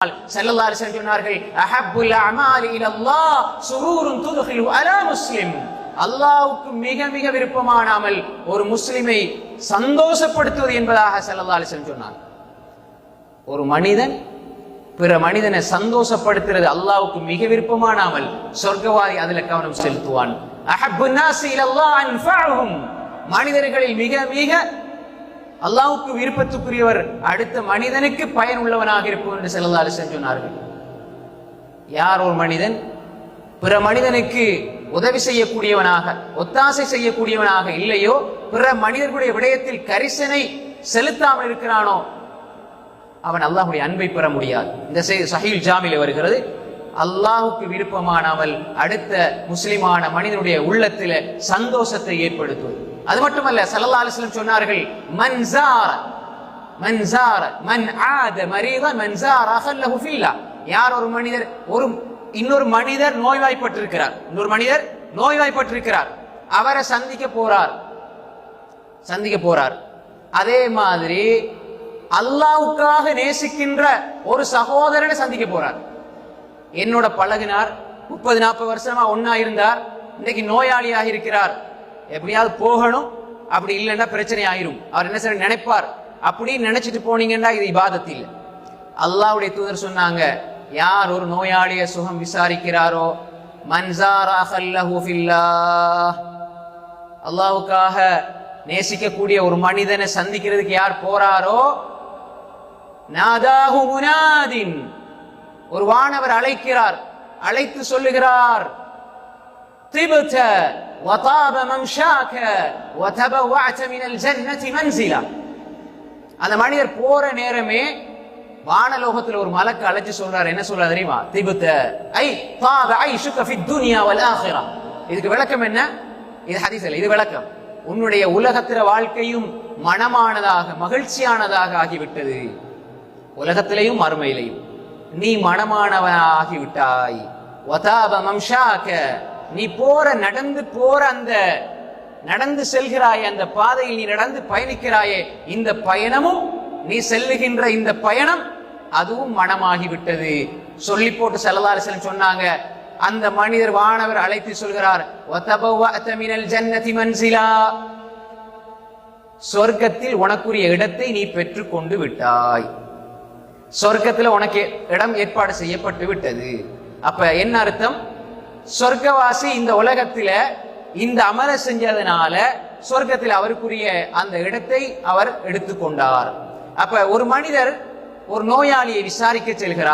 ஸல்லல்லாஹு அலைஹி வஸல்லம் சொன்னார்கள், அஹப்புல் அமாலி இலல்லாஹ் சுரூருன் துத்கிலு அலா முஸ்லிம். அல்லாஹ்வுக்கு மிக மிக விருப்பமான அமல் ஒரு முஸ்லிமை சந்தோஷப்படுத்துவது என்பதாக ஸல்லல்லாஹு அலைஹி வஸல்லம் சொன்னார். ஒரு மனிதன் பிற மனிதனை சந்தோஷப்படுத்துறது அல்லாஹ்வுக்கு மிக விருப்பமான அமல். சொர்க்கவாதி அதுல கவனம் செலுத்துவான். அஹப்புன் நாஸி இலல்லாஹ் அன்ஃபஅஹும். மனிதர்களில் மிக மிக அல்லாஹ்வுக்கு விருப்பத்துக்குரியவர் அடுத்த மனிதனுக்கு பயன் உள்ளவனாக இருப்போம் என்று ஸல்லல்லாஹு அலைஹி வஸல்லம் சொன்னார்கள். யார் ஒரு மனிதன் பிற மனிதனுக்கு உதவி செய்யக்கூடியவனாக ஒத்தாசை செய்யக்கூடியவனாக இல்லையோ, பிற மனிதர்களுடைய விடயத்தில் கரிசனை செலுத்தாமல் இருக்கிறானோ, அவன் அல்லாஹ்வுடைய அன்பை பெற முடியாது. இந்த சஹீஹுல் ஜாமில வருகிறது, அல்லாஹ்வுக்கு விருப்பமானவள் அடுத்த முஸ்லிமான மனிதனுடைய உள்ளத்தில சந்தோஷத்தை ஏற்படுத்துவது. அது மட்டுமல்ல, ஸல்லல்லாஹு அலைஹி வஸல்லம் சொன்னார்கள், மன் ஆத மரீதன் மன் ஸார அஹல்லஹு ஃபில்லா. யார் ஒரு மனிதர் இன்னொரு மனிதர் நோய்வாய்ப்பட்டிருக்கிறார், அவரை சந்திக்க போறார். அதே மாதிரி அல்லாஹ்வுக்காக நேசிக்கின்ற ஒரு சகோதரனை சந்திக்க போறார். என்னோட பழகினார், 30-40 வருஷமா ஒன்னா இருந்தார், இன்னைக்கு நோயாளியாக இருக்கிறார், எப்படியாவது போகணும், அப்படி இல்லைன்னா பிரச்சனை ஆயிரும், அவர் என்ன செய்ய நினைப்பார். அப்படி நினைச்சிட்டு போனீங்கன்னா இது இபாதத் இல்லை. அல்லாஹ்வுடைய தூதர் சொன்னாங்க, யார் ஒரு நோயாளிய சுகம் விசாரிக்கிறாரோ, மன் ஸார அஹல்லஹு ஃபில்லாஹ், அல்லாஹ்வுக்காக நேசிக்கக்கூடிய ஒரு மனிதனை சந்திக்கிறதுக்கு யார் போறாரோ, நாதாஹு முனாதின், ஒரு வானவர் அழைக்கிறார், அழைத்து சொல்லுகிறார், திபத வதாப மம்ஷாக வதபவஅத மினல் ஜன்னதி மன்சிலா. அந்த மனிதர் போற நேரமே வானலோகத்தில் ஒரு மலக்கு அழைச்சு சொல்றார். என்ன சொல்றாரு தெரியுமா? திபத ஐ தாப ஐஷுக ஃபித் துன்யா வல் ஆখিরা. இதுக்கு விளக்கம் என்ன? இது ஹதீஸ் இல்ல, இது விளக்கம். உன்னுடைய உலகத்தில வாழ்க்கையும் மனமானதாக மகிழ்ச்சியானதாக ஆகிவிட்டது, உலகத்திலேயும் மறுமையிலையும் நீ மனமானவனாகி விட்டாய். வதாப மம்ஷாக, நீ நடந்து செல்கிறாயே, அந்த பாதையில் நீ நடந்து பயணிக்கிறாயே, இந்த பயணமும் நீ செல்லுகின்ற இந்த பயணம் அதுவும் மனமாகிவிட்டது. சொல்லி போட்டு ஸல்லல்லாஹு அலைஹி வஸல்லம் சொன்னாங்க, அந்த மனிதர் வானவர் அழைத்து சொல்கிறார், வதபவஅத மினல் ஜன்னதி மன்சிலா, சொர்க்கத்தில் உனக்குரிய இடத்தை நீ பெற்றுக் கொண்டு விட்டாய், சொர்க்கத்தில் உனக்கு இடம் ஏற்பாடு செய்யப்பட்டு விட்டது. அப்ப என்ன அர்த்தம்? சொர்க்கவாசி இந்த உலகத்தில இந்த அமல செஞ்சதுனால சொர்க்கத்தில் அவருக்குரிய அந்த இடத்தை அவர் எடுத்துக்கொண்டார். அப்ப ஒரு மனிதர் ஒரு நோயாளியை விசாரிக்க செல்கிறார்.